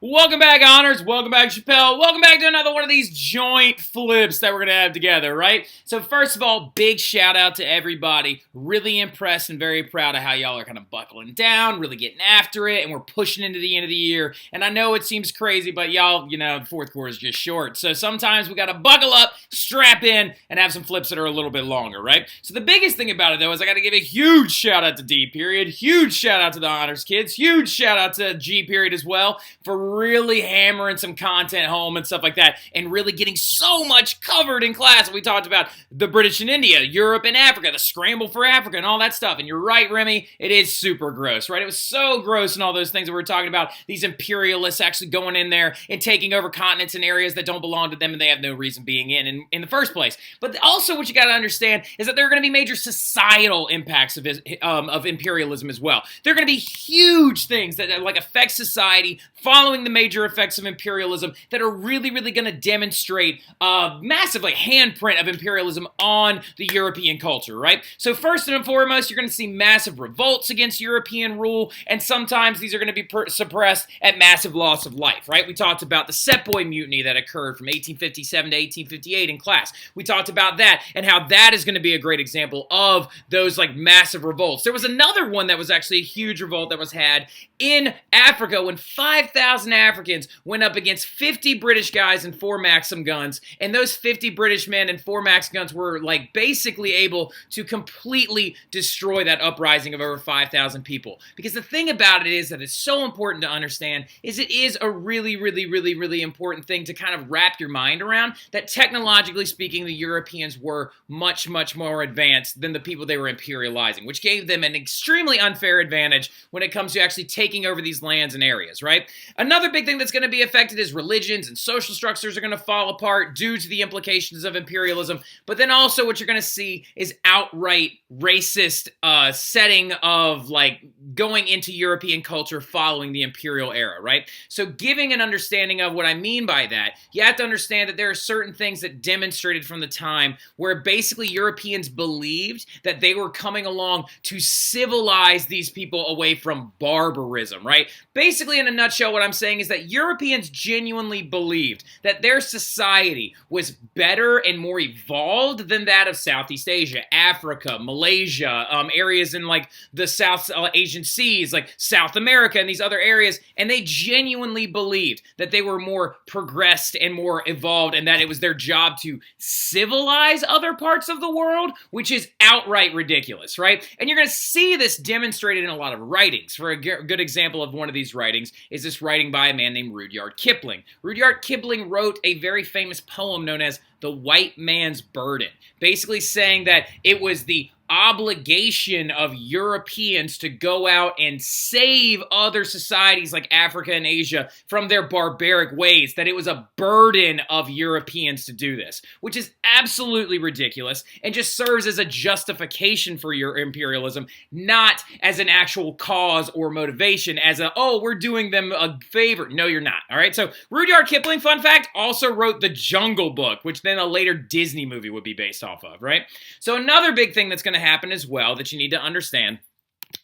Welcome back, Honors. Welcome back, Chappelle. Welcome back to another one of these joint flips that we're going to have together, right? So first of all, big shout out to everybody. Really impressed and very proud of how y'all are kind of buckling down, really getting after it, and we're pushing into the end of the year. And I know it seems crazy, but y'all, the fourth quarter is just short. So sometimes we got to buckle up, strap in, and have some flips that are a little bit longer, right? So the biggest thing about it, though, is I got to give a huge shout out to D period, huge shout out to the Honors kids, huge shout out to G period as well for really hammering some content home and stuff like that, and really getting so much covered in class. We talked about the British in India, Europe and Africa, the scramble for Africa, and all that stuff. And you're right, Remy, it is super gross, right? It was so gross and all those things that we were talking about, these imperialists actually going in there and taking over continents and areas that don't belong to them and they have no reason being in the first place. But also what you got to understand is that there are going to be major societal impacts of imperialism as well. There are going to be huge things that affect society following the major effects of imperialism that are really going to demonstrate a massive handprint of imperialism on the European culture, right? So first and foremost, you're going to see massive revolts against European rule, and sometimes these are going to be suppressed at massive loss of life, right? We talked about the Sepoy Mutiny that occurred from 1857 to 1858 in class. We talked about that and how that is going to be a great example of those massive revolts. There was another one that was actually a huge revolt that was had in Africa when 5,000 Africans went up against 50 British guys and 4 Maxim guns, and those 50 British men and 4 Max guns were basically able to completely destroy that uprising of over 5,000 people. Because the thing about it is that it's so important to understand is it is a really important thing to kind of wrap your mind around, that technologically speaking the Europeans were much more advanced than the people they were imperializing, which gave them an extremely unfair advantage when it comes to actually taking over these lands and areas, right? Another big thing that's going to be affected is religions and social structures are going to fall apart due to the implications of imperialism. But then also what you're going to see is outright racist setting of going into European culture following the imperial era, right? So giving an understanding of what I mean by that, you have to understand that there are certain things that demonstrated from the time where basically Europeans believed that they were coming along to civilize these people away from barbarism, right? Basically, in a nutshell, what I'm saying is that Europeans genuinely believed that their society was better and more evolved than that of Southeast Asia, Africa, Malaysia, areas in the South Asian seas, South America and these other areas, and they genuinely believed that they were more progressed and more evolved and that it was their job to civilize other parts of the world, which is outright ridiculous, right? And you're going to see this demonstrated in a lot of writings. For a good example of one of these writings is this writing by a man named Rudyard Kipling. Rudyard Kipling wrote a very famous poem known as The White Man's Burden, basically saying that it was the obligation of Europeans to go out and save other societies like Africa and Asia from their barbaric ways, that it was a burden of Europeans to do this, which is absolutely ridiculous and just serves as a justification for your imperialism, not as an actual cause or motivation, as we're doing them a favor. No, you're not, all right? So Rudyard Kipling, fun fact, also wrote The Jungle Book, which then a later Disney movie would be based off of, right? So another big thing that's going to happen as well that you need to understand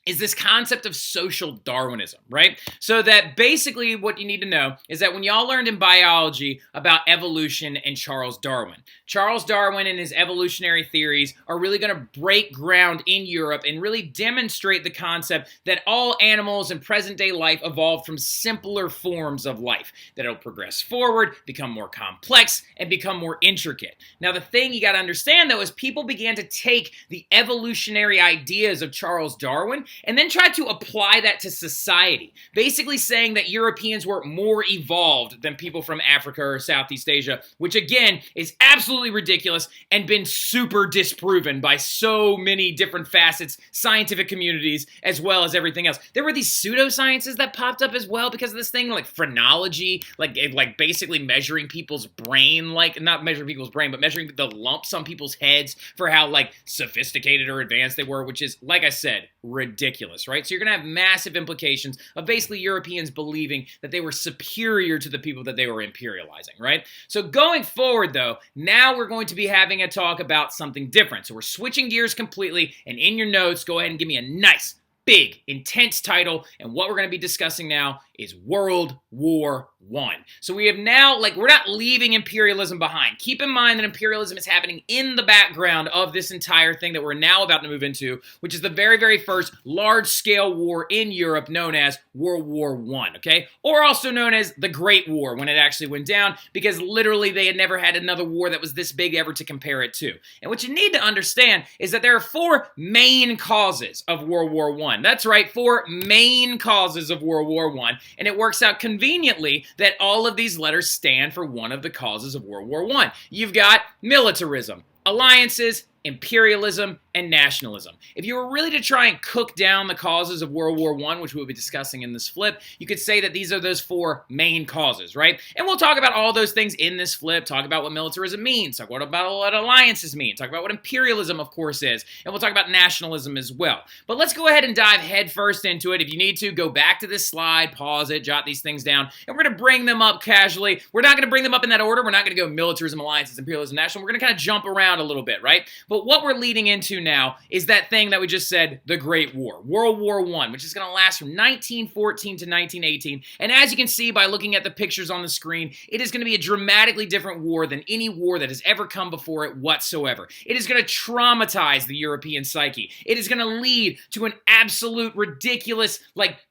is this concept of social Darwinism, right? So that basically what you need to know is that when y'all learned in biology about evolution and Charles Darwin and his evolutionary theories are really going to break ground in Europe and really demonstrate the concept that all animals in present-day life evolved from simpler forms of life, that it'll progress forward, become more complex, and become more intricate. Now, the thing you got to understand, though, is people began to take the evolutionary ideas of Charles Darwin and then try to apply that to society, basically saying that Europeans were more evolved than people from Africa or Southeast Asia, which again is absolutely ridiculous and been super disproven by so many different facets, scientific communities, as well as everything else. There were these pseudosciences that popped up as well because of this thing, like phrenology, like basically measuring people's brain, not measuring people's brain, but measuring the lumps on people's heads for how sophisticated or advanced they were, which is, like I said, ridiculous, right? So you're going to have massive implications of basically Europeans believing that they were superior to the people that they were imperializing, right? So going forward, though, now we're going to be having a talk about something different. So we're switching gears completely, and in your notes, go ahead and give me a nice, big, intense title, and what we're going to be discussing now is World War I. So we have now, we're not leaving imperialism behind. Keep in mind that imperialism is happening in the background of this entire thing that we're now about to move into, which is the very, very first large-scale war in Europe known as World War I, okay? Or also known as the Great War when it actually went down, because literally they had never had another war that was this big ever to compare it to. And what you need to understand is that there are four main causes of World War I. That's right, four main causes of World War I, and it works out conveniently that all of these letters stand for one of the causes of World War I. You've got militarism, alliances, imperialism, and nationalism. If you were really to try and cook down the causes of World War I, which we'll be discussing in this flip, you could say that these are those four main causes, right? And we'll talk about all those things in this flip, talk about what militarism means, talk about what alliances mean, talk about what imperialism, of course, is, and we'll talk about nationalism as well. But let's go ahead and dive headfirst into it. If you need to, go back to this slide, pause it, jot these things down, and we're going to bring them up casually. We're not going to bring them up in that order. We're not going to go militarism, alliances, imperialism, national. We're going to kind of jump around a little bit, right? But what we're leading into now is that thing that we just said, the Great War, World War I, which is going to last from 1914 to 1918. And as you can see by looking at the pictures on the screen, it is going to be a dramatically different war than any war that has ever come before it whatsoever. It is going to traumatize the European psyche. It is going to lead to an absolute ridiculous,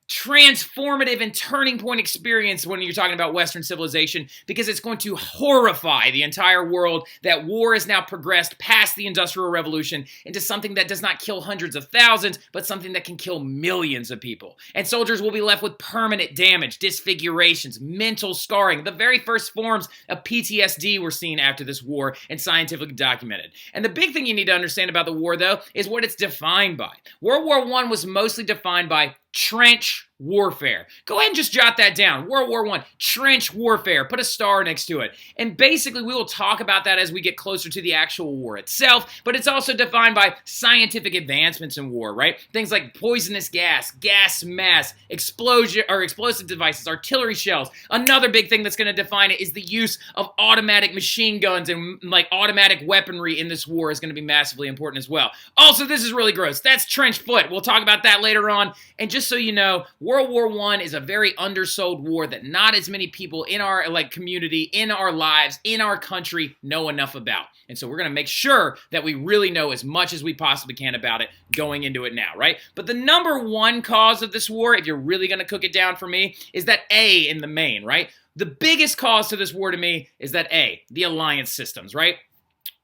transformative and turning point experience when you're talking about Western civilization, because it's going to horrify the entire world that war has now progressed past the Industrial Revolution into something that does not kill hundreds of thousands, but something that can kill millions of people. And soldiers will be left with permanent damage, disfigurations, mental scarring. The very first forms of PTSD were seen after this war and scientifically documented. And the big thing you need to understand about the war, though, is what it's defined by. World War I was mostly defined by trench warfare. Go ahead and just jot that down. World War I, trench warfare. Put a star next to it. And basically, we will talk about that as we get closer to the actual war itself, but it's also defined by scientific advancements in war, right? Things like poisonous gas, gas mask, explosion or explosive devices, artillery shells. Another big thing that's going to define it is the use of automatic machine guns and automatic weaponry in this war is going to be massively important as well. Also, this is really gross. That's trench foot. We'll talk about that later on. And just so you know, World War I is a very undersold war that not as many people in our community, in our lives, in our country know enough about. And so we're going to make sure that we really know as much as we possibly can about it going into it now, right? But the number one cause of this war, if you're really going to cook it down for me, is that A in the main, right? The biggest cause to this war to me is that A, the alliance systems, right?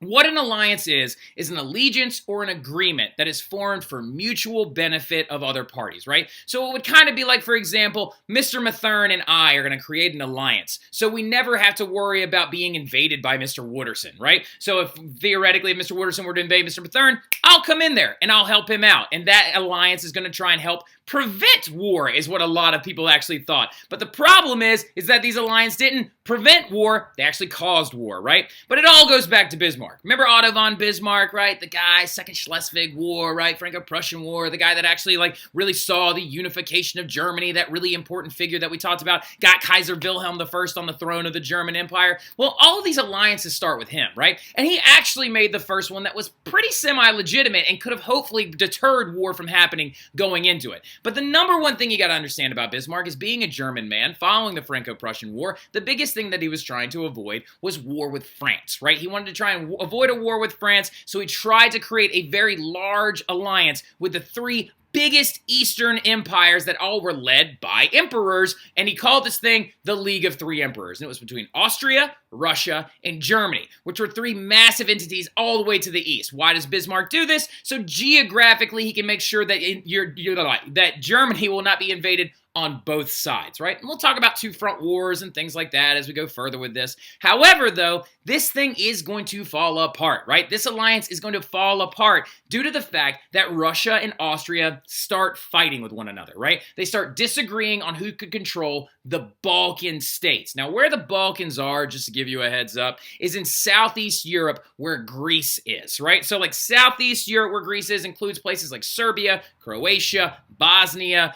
What an alliance is an allegiance or an agreement that is formed for mutual benefit of other parties, right? So it would kind of be like, for example, Mr. Mathern and I are going to create an alliance, so we never have to worry about being invaded by Mr. Wooderson, right? So if theoretically if Mr. Wooderson were to invade Mr. Mathern, I'll come in there and I'll help him out, and that alliance is going to try and help prevent war, is what a lot of people actually thought. But the problem is that these alliances didn't prevent war, they actually caused war, right? But it all goes back to Bismarck. Remember Otto von Bismarck, right? The guy, Second Schleswig War, right? Franco-Prussian War, the guy that actually really saw the unification of Germany, that really important figure that we talked about, got Kaiser Wilhelm I on the throne of the German Empire. Well, all of these alliances start with him, right? And he actually made the first one that was pretty semi-legitimate and could have hopefully deterred war from happening going into it. But the number one thing you got to understand about Bismarck is, being a German man following the Franco-Prussian War, the biggest thing that he was trying to avoid was war with France, right? He wanted to try and avoid a war with France, so he tried to create a very large alliance with the three biggest Eastern empires that all were led by emperors, and he called this thing the League of Three Emperors. And it was between Austria, Russia, and Germany, which were three massive entities all the way to the east. Why does Bismarck do this? So geographically, he can make sure that that Germany will not be invaded on both sides, right? And we'll talk about two front wars and things like that as we go further with this. However, though, this thing is going to fall apart, right? This alliance is going to fall apart due to the fact that Russia and Austria start fighting with one another, right? They start disagreeing on who could control the Balkan states. Now, where the Balkans are, just to give you a heads up, is in Southeast Europe, where Greece is, right? So Southeast Europe, where Greece is, includes places like Serbia, Croatia, Bosnia,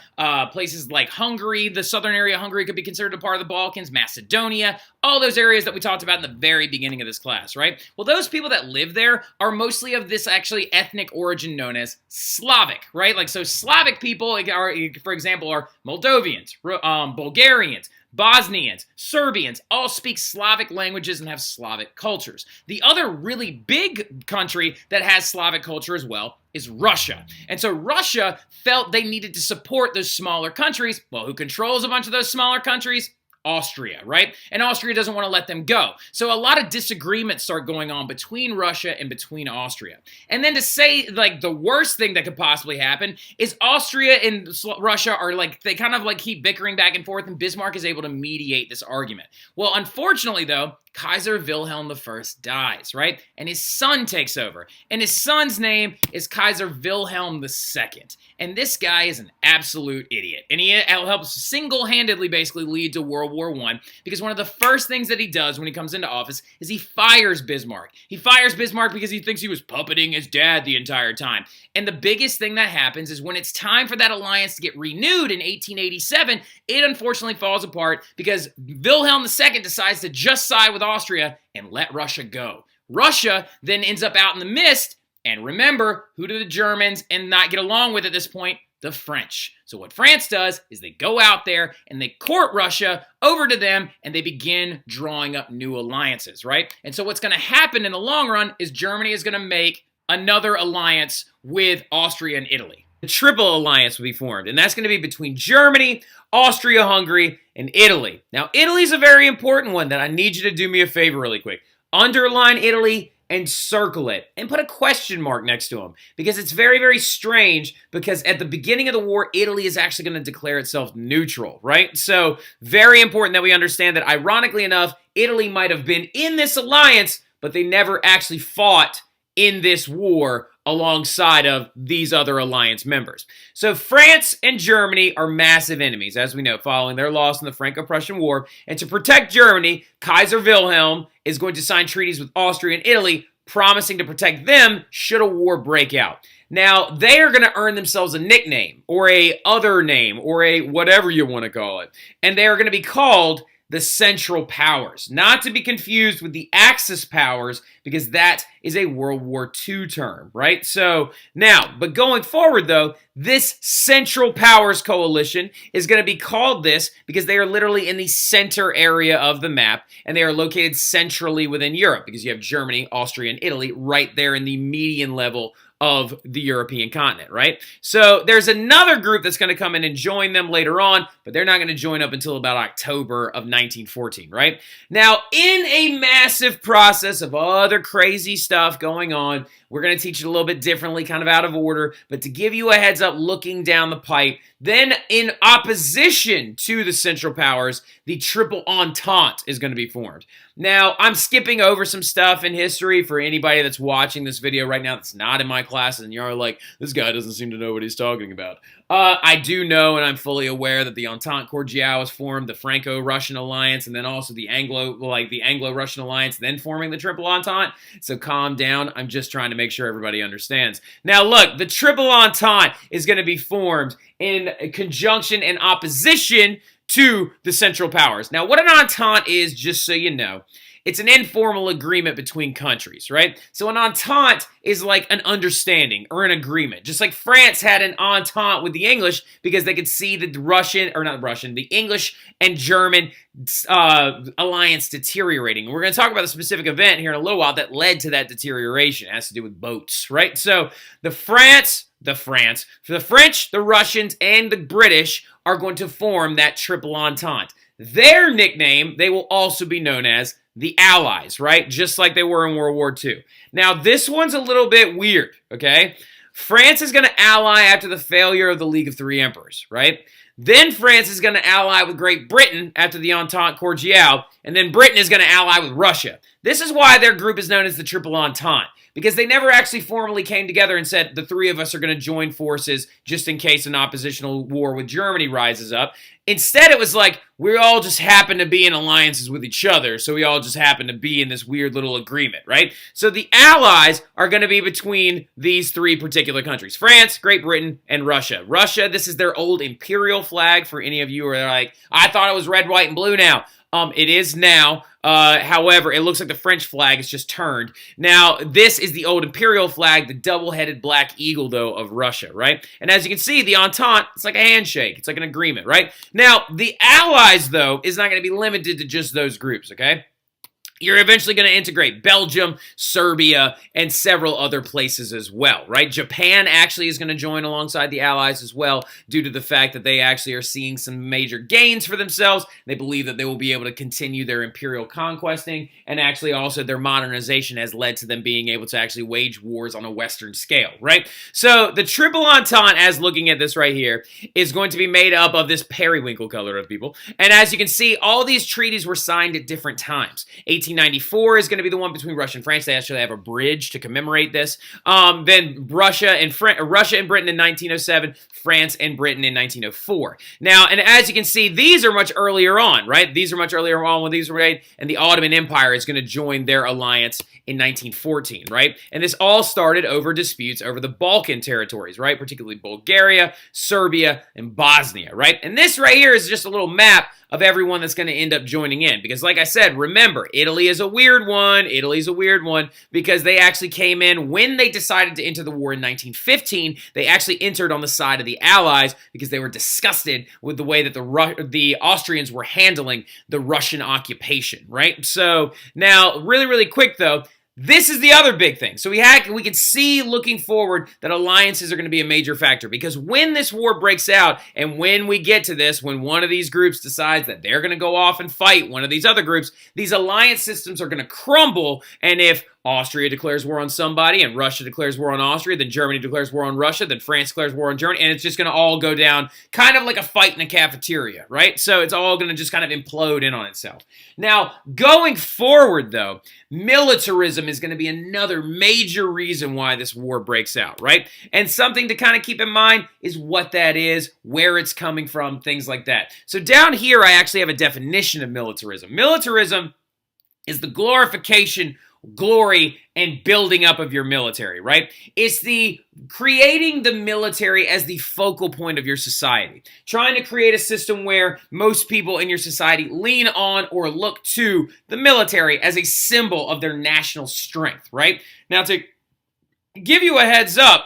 places like like Hungary, the southern area of Hungary could be considered a part of the Balkans, Macedonia, all those areas that we talked about in the very beginning of this class, right? Well, those people that live there are mostly of this actually ethnic origin known as Slavic, right? Like, so Slavic people, are, for example, are Moldovians, Bulgarians, Bosnians, Serbians, all speak Slavic languages and have Slavic cultures. The other really big country that has Slavic culture as well is Russia. And so Russia felt they needed to support those smaller countries. Well, who controls a bunch of those smaller countries? Austria, right? And Austria doesn't want to let them go. So a lot of disagreements start going on between Russia and between Austria. And then to say, like, the worst thing that could possibly happen is Austria and Russia are like, they kind of like keep bickering back and forth, and Bismarck is able to mediate this argument. Well, unfortunately, though, Kaiser Wilhelm I dies, right? And his son takes over. And his son's name is Kaiser Wilhelm II. And this guy is an absolute idiot. And he helps single-handedly basically lead to World War I, because one of the first things that he does when he comes into office is he fires Bismarck. He fires Bismarck because he thinks he was puppeting his dad the entire time. And the biggest thing that happens is when it's time for that alliance to get renewed in 1887, it unfortunately falls apart because Wilhelm II decides to just side with Austria and let Russia go. Russia then ends up out in the mist, and remember, who do the Germans and not get along with at this point? The French. So what France does is they go out there and they court Russia over to them, and they begin drawing up new alliances, right? And so what's going to happen in the long run is Germany is going to make another alliance with Austria and Italy. The Triple Alliance will be formed, and that's going to be between Germany, Austria-Hungary, and Italy. Now, Italy's a very important one that I need you to do me a favor really quick. Underline Italy and circle it and put a question mark next to them, because it's very, very strange, because at the beginning of the war, Italy is actually going to declare itself neutral, right? So very important that we understand that, ironically enough, Italy might have been in this alliance, but they never actually fought in this war alongside of these other alliance members. So France and Germany are massive enemies, as we know, following their loss in the Franco-Prussian War. And to protect Germany, Kaiser Wilhelm is going to sign treaties with Austria and Italy, promising to protect them should a war break out. Now, they are going to earn themselves a nickname, or a other name, or a whatever you want to call it. And they are going to be called the Central Powers, not to be confused with the Axis Powers, because that is a World War II term, right? So now, but going forward though, this Central Powers coalition is going to be called this because they are literally in the center area of the map, and they are located centrally within Europe, because you have Germany, Austria, and Italy right there in the median level of the European continent, right? So there's another group that's going to come in and join them later on, but they're not going to join up until about October of 1914, right? Now, in a massive process of other crazy stuff going on, we're going to teach it a little bit differently, kind of out of order, but to give you a heads up looking down the pipe, then in opposition to the Central Powers, the Triple Entente is going to be formed. Now, I'm skipping over some stuff in history for anybody that's watching this video right now that's not in my classes, and you're like, this guy doesn't seem to know what he's talking about. I do know, and I'm fully aware that the Entente Cordiale was formed, the Franco-Russian alliance, and then also the Anglo-Russian alliance, then forming the Triple Entente. So calm down. I'm just trying to make sure everybody understands. Now, look, the Triple Entente is going to be formed in conjunction and opposition to the Central Powers. Now, what an entente is, just so you know, it's an informal agreement between countries, right? So an entente is like an understanding or an agreement. Just like France had an entente with the English because they could see the the English and German alliance deteriorating. We're going to talk about a specific event here in a little while that led to that deterioration. It has to do with boats, right? So the French, the Russians, and the British are going to form that Triple Entente. Their nickname, they will also be known as the Allies, right? Just like they were in World War II. Now, this one's a little bit weird, okay? France is going to ally after the failure of the League of Three Emperors, right? Then France is going to ally with Great Britain after the Entente Cordiale, and then Britain is going to ally with Russia. This is why their group is known as the Triple Entente, because they never actually formally came together and said the three of us are going to join forces just in case an oppositional war with Germany rises up. Instead, it was like, we all just happen to be in alliances with each other, so we all just happen to be in this weird little agreement, right? So the allies are going to be between these three particular countries: France, Great Britain, and Russia. Russia, this is their old imperial flag, for any of you who are like, I thought it was red, white, and blue now. It is now. However, it looks like the French flag is just turned. Now, this is the old imperial flag, the double-headed black eagle, though, of Russia, right? And as you can see, the Entente, it's like a handshake. It's like an agreement, right? Now, the Allies, though, is not going to be limited to just those groups, okay? You're eventually going to integrate Belgium, Serbia, and several other places as well, right? Japan actually is going to join alongside the Allies as well, due to the fact that they actually are seeing some major gains for themselves. They believe that they will be able to continue their imperial conquesting, and actually also their modernization has led to them being able to actually wage wars on a Western scale, right? So the Triple Entente, as looking at this right here, is going to be made up of this periwinkle color of people. And as you can see, all these treaties were signed at different times. 1894 is going to be the one between Russia and France. They actually have a bridge to commemorate this. Then Russia and Britain in 1907, France and Britain in 1904. Now, and as you can see, these are much earlier on, right? These are much earlier on when these were made, and the Ottoman Empire is going to join their alliance in 1914, right? And this all started over disputes over the Balkan territories, right? Particularly Bulgaria, Serbia, and Bosnia, right? And this right here is just a little map of everyone that's going to end up joining in. Because like I said, remember, Italy is a weird one. Italy's a weird one because they actually came in when they decided to enter the war in 1915. They actually entered on the side of the Allies because they were disgusted with the way that the Austrians were handling the Russian occupation, right? So now, really, really quick though, this is the other big thing. So we can see looking forward that alliances are going to be a major factor, because when this war breaks out and when we get to this, when one of these groups decides that they're going to go off and fight one of these other groups, these alliance systems are going to crumble. And if Austria declares war on somebody, and Russia declares war on Austria, then Germany declares war on Russia, then France declares war on Germany, and it's just going to all go down kind of like a fight in a cafeteria, right? So it's all going to just kind of implode in on itself. Now, going forward, though, militarism is going to be another major reason why this war breaks out, right? And something to kind of keep in mind is what that is, where it's coming from, things like that. So down here, I actually have a definition of militarism. Militarism is the glorification, glory, and building up of your military, right? It's the creating the military as the focal point of your society. Trying to create a system where most people in your society lean on or look to the military as a symbol of their national strength, right? Now, to give you a heads up,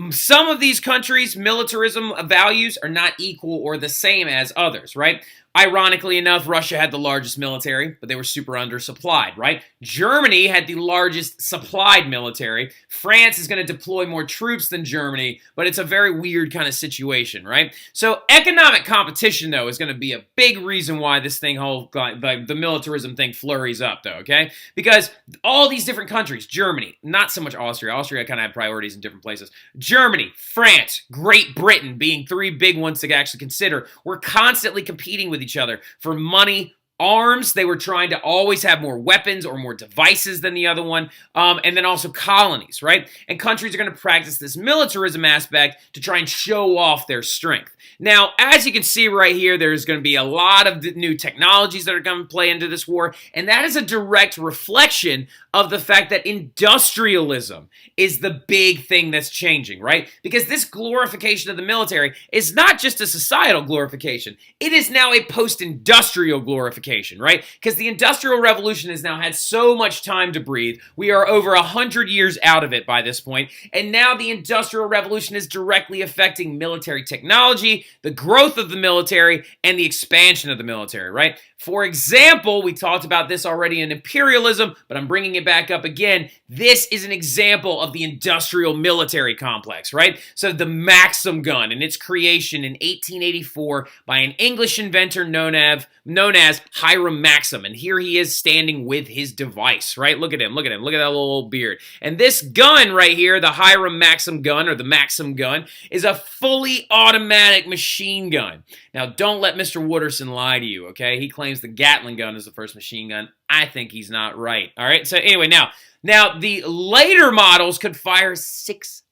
some of these countries' militarism values are not equal or the same as others, right? Ironically enough, Russia had the largest military, but they were super undersupplied, right? Germany had the largest supplied military. France is going to deploy more troops than Germany, but it's a very weird kind of situation, right? So economic competition, though, is going to be a big reason why this thing, the militarism thing flurries up, though, okay? Because all these different countries, Germany, not so much Austria. Austria kind of had priorities in different places. Germany, France, Great Britain being three big ones to actually consider, were constantly competing with each other for money, arms. They were trying to always have more weapons or more devices than the other one, and then also colonies, right? And countries are going to practice this militarism aspect to try and show off their strength. Now, as you can see right here, there's going to be a lot of new technologies that are going to play into this war, and that is a direct reflection of the fact that industrialism is the big thing that's changing, right? Because this glorification of the military is not just a societal glorification. It is now a post-industrial glorification, right? Because the Industrial Revolution has now had so much time to breathe. We are over 100 years out of it by this point, and now the Industrial Revolution is directly affecting military technology, the growth of the military, and the expansion of the military, right? For example, we talked about this already in Imperialism, but I'm bringing it back up again. This is an example of the industrial military complex, right? So the Maxim gun and its creation in 1884 by an English inventor known as Hiram Maxim. And here he is standing with his device, right? Look at him, look at him, look at that little old beard. And this gun right here, the Hiram Maxim gun, or the Maxim gun, is a fully automatic machine gun. Now, don't let Mr. Wooderson lie to you, okay? He claims claims the Gatling gun is the first machine gun. I think he's not right. All right, so anyway, now the later models could fire 600.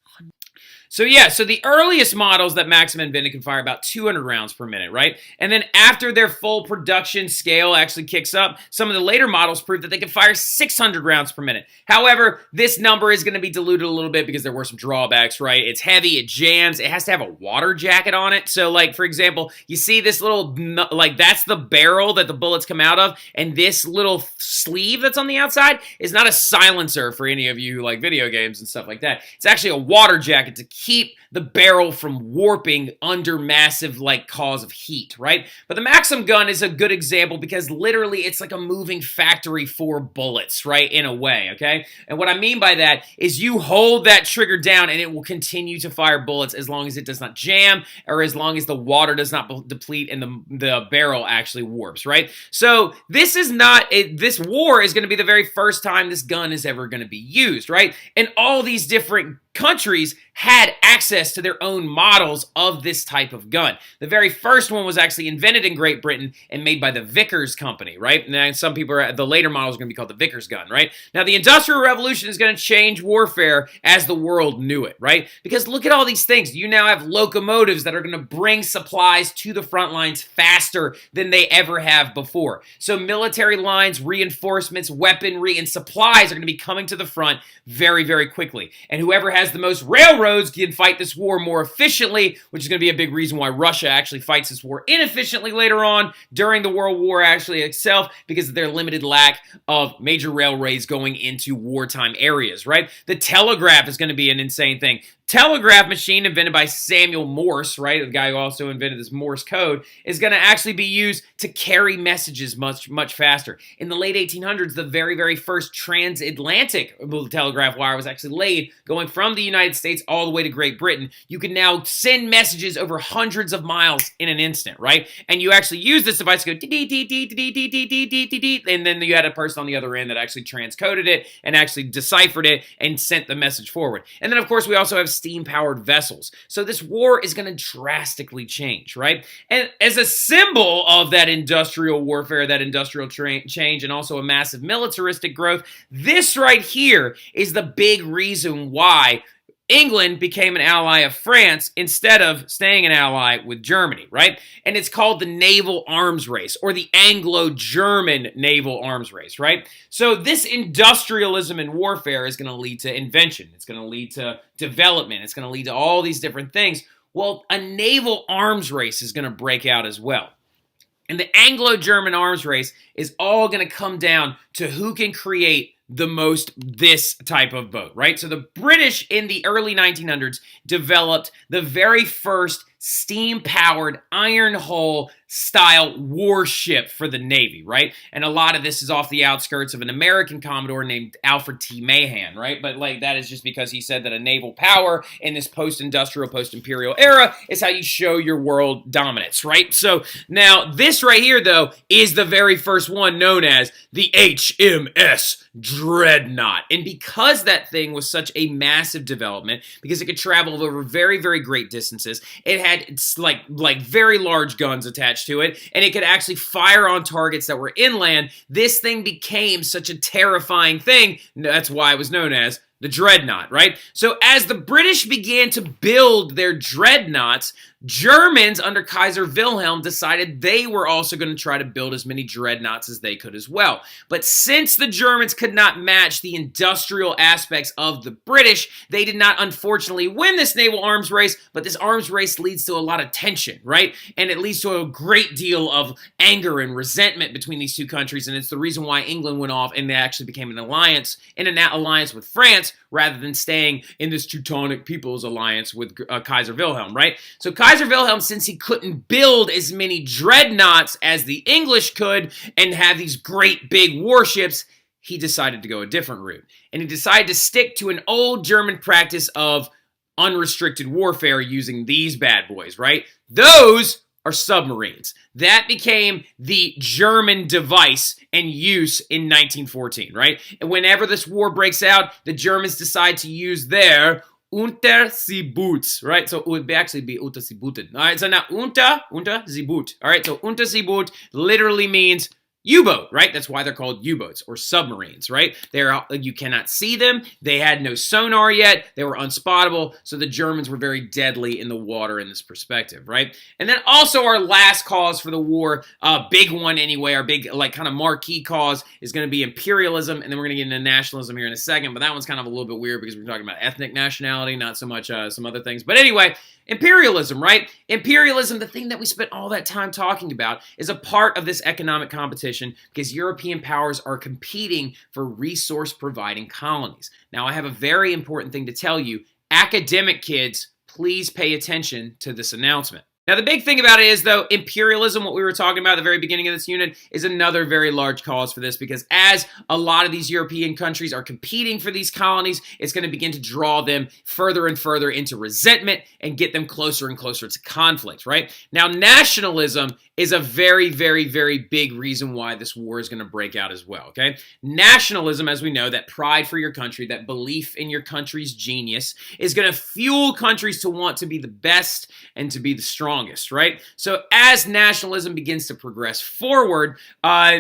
So yeah, so the earliest models that Maxim invented can fire about 200 rounds per minute, right? And then after their full production scale actually kicks up, some of the later models prove that they can fire 600 rounds per minute. However, this number is going to be diluted a little bit because there were some drawbacks, right? It's heavy, it jams, it has to have a water jacket on it. So like, for example, you see this little, like that's the barrel that the bullets come out of, and this little sleeve that's on the outside is not a silencer for any of you who like video games and stuff like that. It's actually a water jacket to keep the barrel from warping under massive like cause of heat, right? But the Maxim gun is a good example because literally it's like a moving factory for bullets, right? In a way, okay? And what I mean by that is you hold that trigger down and it will continue to fire bullets as long as it does not jam or as long as the water does not deplete and the barrel actually warps, right? So this is not, this war is going to be the very first time this gun is ever going to be used, right? And all these different countries had access to their own models of this type of gun. The very first one was actually invented in Great Britain and made by the Vickers company, right? Now, some people are, the later models are going to be called the Vickers gun, right? Now, the Industrial Revolution is going to change warfare as the world knew it, right? Because look at all these things. You now have locomotives that are going to bring supplies to the front lines faster than they ever have before. So military lines, reinforcements, weaponry, and supplies are going to be coming to the front very, very quickly. And whoever has the most railroads can fight this war more efficiently, which is going to be a big reason why Russia actually fights this war inefficiently later on during the World War actually itself, because of their limited lack of major railways going into wartime areas, right? The telegraph is going to be an insane thing. Telegraph machine invented by Samuel Morse, right? The guy who also invented this Morse code, is going to actually be used to carry messages much, much faster. In the late 1800s, the very, very first transatlantic telegraph wire was actually laid going from the United States all the way to Great Britain. You can now send messages over hundreds of miles in an instant, right? And you actually use this device to go and then you had a person on the other end that actually transcoded it and actually deciphered it and sent the message forward. And then, of course, we also have steam-powered vessels. So this war is going to drastically change, right? And as a symbol of that industrial warfare, that industrial change, and also a massive militaristic growth, this right here is the big reason why England became an ally of France instead of staying an ally with Germany, right? And it's called the naval arms race, or the Anglo-German naval arms race, right? So this industrialism in warfare is going to lead to invention. It's going to lead to development. It's going to lead to all these different things. Well, a naval arms race is going to break out as well. And the Anglo-German arms race is all going to come down to who can create the most this type of boat, right? So the British in the early 1900s developed the very first steam-powered iron hull style warship for the Navy, right? And a lot of this is off the outskirts of an American Commodore named Alfred T. Mahan, right? But like that is just because he said that a naval power in this post-industrial, post-imperial era is how you show your world dominance, right? So now this right here, though, is the very first one known as the HMS Dreadnought. And because that thing was such a massive development, because it could travel over very, very great distances, it had like very large guns attached to it, and it could actually fire on targets that were inland. This thing became such a terrifying thing. That's why it was known as the Dreadnought, right? So as the British began to build their dreadnoughts, Germans under Kaiser Wilhelm decided they were also going to try to build as many dreadnoughts as they could as well. But since the Germans could not match the industrial aspects of the British, they did not unfortunately win this naval arms race, but this arms race leads to a lot of tension, right? And it leads to a great deal of anger and resentment between these two countries, and it's the reason why England went off and they actually became an alliance with France rather than staying in this Teutonic People's Alliance with Kaiser Wilhelm, right? So Kaiser Wilhelm, since he couldn't build as many dreadnoughts as the English could and have these great big warships, he decided to go a different route. And he decided to stick to an old German practice of unrestricted warfare using these bad boys, right? Those are submarines. That became the German device and use in 1914, right? And whenever this war breaks out, the Germans decide to use their unter sie Boot, right? So it would actually be unter sie Booten. All right, so now unter sie Boot. All right, so unter sie Boot literally means U-boat, right? That's why they're called U-boats or submarines, right? You cannot see them. They had no sonar yet. They were unspottable. So the Germans were very deadly in the water in this perspective, right? And then also our last cause for the war, big one anyway, our big like kind of marquee cause is going to be imperialism. And then we're going to get into nationalism here in a second. But that one's kind of a little bit weird because we're talking about ethnic nationality, not so much some other things. But anyway, imperialism, right? Imperialism, the thing that we spent all that time talking about, is a part of this economic competition because European powers are competing for resource-providing colonies. Now, I have a very important thing to tell you. Academic kids, please pay attention to this announcement. Now, the big thing about it is, though, imperialism, what we were talking about at the very beginning of this unit, is another very large cause for this because as a lot of these European countries are competing for these colonies, it's going to begin to draw them further and further into resentment and get them closer and closer to conflict, right? Now, nationalism is a very, very, very big reason why this war is going to break out as well, okay? Nationalism, as we know, that pride for your country, that belief in your country's genius, is going to fuel countries to want to be the best and to be the strongest, right? So as nationalism begins to progress forward,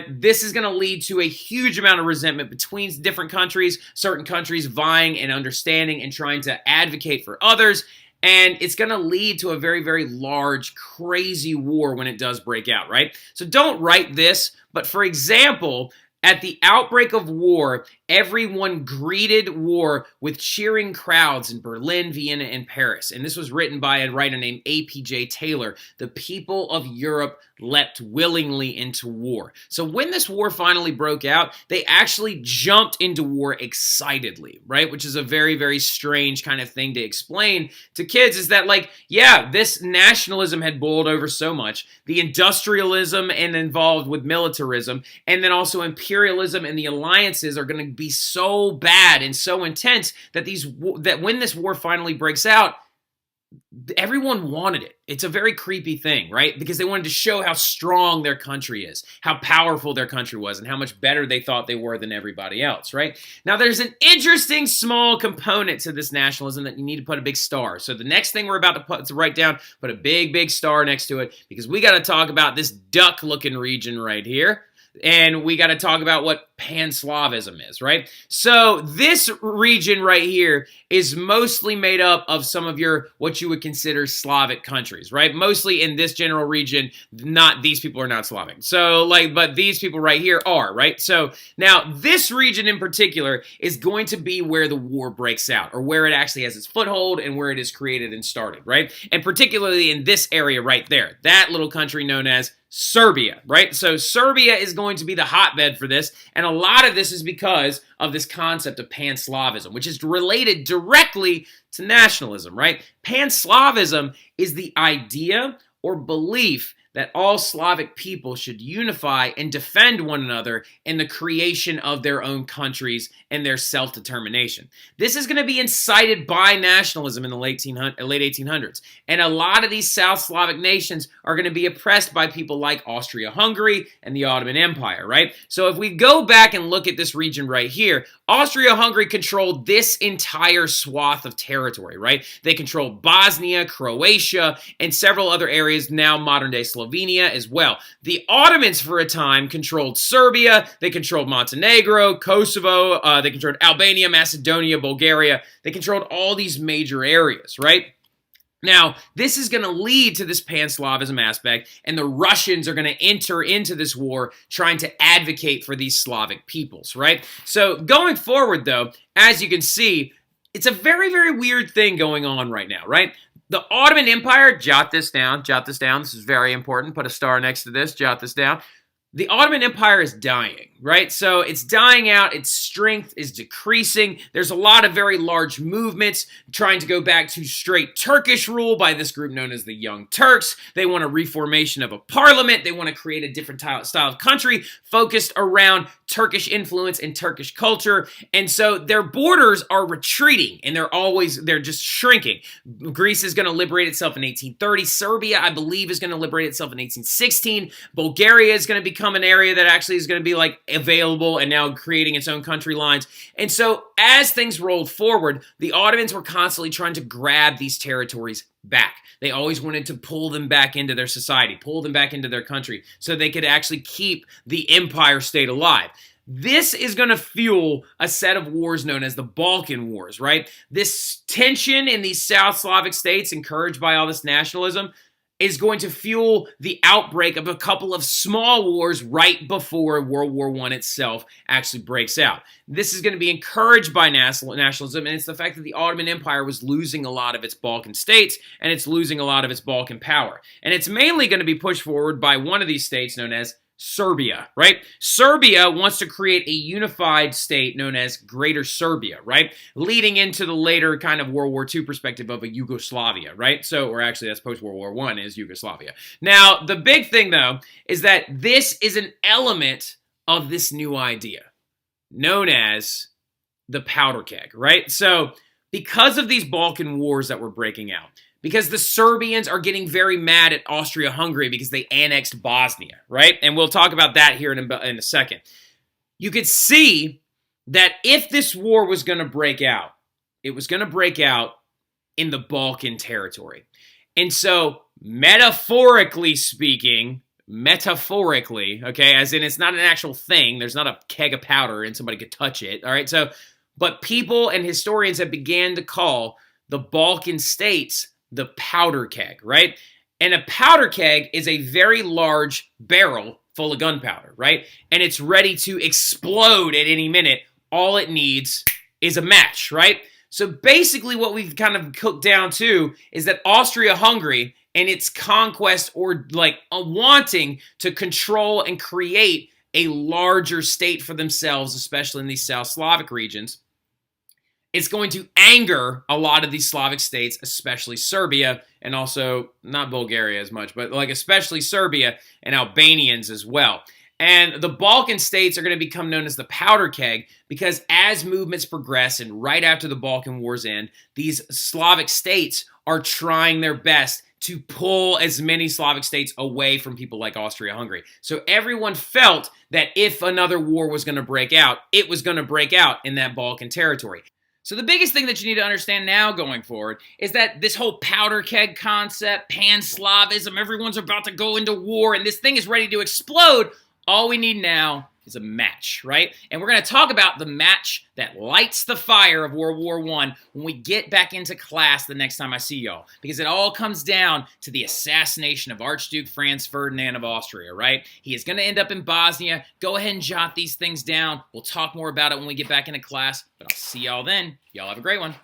this is going to lead to a huge amount of resentment between different countries, certain countries vying and understanding and trying to advocate for others. And it's going to lead to a very, very large, crazy war when it does break out, right? So don't write this, but for example, at the outbreak of war, everyone greeted war with cheering crowds in Berlin, Vienna, and Paris. And this was written by a writer named A.P.J. Taylor. The people of Europe leapt willingly into war. So when this war finally broke out, they actually jumped into war excitedly, right? Which is a very, very strange kind of thing to explain to kids is that like, yeah, this nationalism had boiled over so much, the industrialism and involved with militarism, and then also imperialism and the alliances are going to be so bad and so intense that when this war finally breaks out, everyone wanted it. It's a very creepy thing, right? Because they wanted to show how strong their country is, how powerful their country was, and how much better they thought they were than everybody else, right? Now, there's an interesting small component to this nationalism that you need to put a big star. So the next thing we're about to write down, put a big, big star next to it because we got to talk about this duck-looking region right here. And we got to talk about what panslavism is, right? So this region right here is mostly made up of some of what you would consider Slavic countries, right? Mostly in this general region, these people are not Slavic. So but these people right here are, right? So now this region in particular is going to be where the war breaks out or where it actually has its foothold and where it is created and started, right? And particularly in this area right there, that little country known as Serbia, right? So Serbia is going to be the hotbed for this, and a lot of this is because of this concept of panslavism, which is related directly to nationalism, right? Panslavism is the idea or belief that all Slavic people should unify and defend one another in the creation of their own countries and their self-determination. This is going to be incited by nationalism in the late 1800s. And a lot of these South Slavic nations are going to be oppressed by people like Austria-Hungary and the Ottoman Empire, right? So if we go back and look at this region right here, Austria-Hungary controlled this entire swath of territory, right? They controlled Bosnia, Croatia, and several other areas, now modern-day Slovenia as well. The Ottomans for a time controlled Serbia, they controlled Montenegro, Kosovo, they controlled Albania, Macedonia, Bulgaria. They controlled all these major areas, right? Now, this is going to lead to this Panslavism aspect, and the Russians are going to enter into this war trying to advocate for these Slavic peoples, right? So going forward, though, as you can see, it's a very, very weird thing going on right now, right? The Ottoman Empire, jot this down, this is very important, put a star next to this, jot this down. The Ottoman Empire is dying, right? So it's dying out, its strength is decreasing. There's a lot of very large movements trying to go back to straight Turkish rule by this group known as the Young Turks. They want a reformation of a parliament. They want to create a different style of country focused around Turkish influence and Turkish culture. And so their borders are retreating and they're just shrinking. Greece is going to liberate itself in 1830. Serbia, I believe, is going to liberate itself in 1816. Bulgaria is going to become become an area that actually is going to be like available and now creating its own country lines. And so as things rolled forward, the Ottomans were constantly trying to grab these territories back. They always wanted to pull them back into their society, pull them back into their country so they could actually keep the empire state alive. This is going to fuel a set of wars known as the Balkan Wars, right? This tension in these South Slavic states, encouraged by all this nationalism, is going to fuel the outbreak of a couple of small wars right before World War I itself actually breaks out. This is going to be encouraged by nationalism, and it's the fact that the Ottoman Empire was losing a lot of its Balkan states, and it's losing a lot of its Balkan power. And it's mainly going to be pushed forward by one of these states known as Serbia, right? Serbia wants to create a unified state known as Greater Serbia, right? Leading into the later kind of World War II perspective of a Yugoslavia, right? So, or actually that's post-World War I is Yugoslavia. Now, the big thing though is that this is an element of this new idea known as the powder keg, right? So, because of these Balkan wars that were breaking out, because the Serbians are getting very mad at Austria-Hungary because they annexed Bosnia, right? And we'll talk about that here in a second. You could see that if this war was going to break out, it was going to break out in the Balkan territory. And so, metaphorically speaking, okay, as in it's not an actual thing. There's not a keg of powder and somebody could touch it, all right? So, but people and historians have began to call the Balkan states the powder keg, right? And a powder keg is a very large barrel full of gunpowder, right? And it's ready to explode at any minute. All it needs is a match, right? So basically what we've kind of cooked down to is that Austria-Hungary and its conquest or like wanting to control and create a larger state for themselves, especially in these South Slavic regions, it's going to anger a lot of these Slavic states, especially Serbia, and also not Bulgaria as much, but like especially Serbia and Albanians as well. And the Balkan states are going to become known as the powder keg because as movements progress and right after the Balkan Wars end, these Slavic states are trying their best to pull as many Slavic states away from people like Austria-Hungary. So everyone felt that if another war was going to break out, it was going to break out in that Balkan territory. So the biggest thing that you need to understand now going forward is that this whole powder keg concept, panslavism, everyone's about to go into war and this thing is ready to explode. All we need now is a match, right? And we're going to talk about the match that lights the fire of World War I when we get back into class the next time I see y'all. Because it all comes down to the assassination of Archduke Franz Ferdinand of Austria, right? He is going to end up in Bosnia. Go ahead and jot these things down. We'll talk more about it when we get back into class. But I'll see y'all then. Y'all have a great one.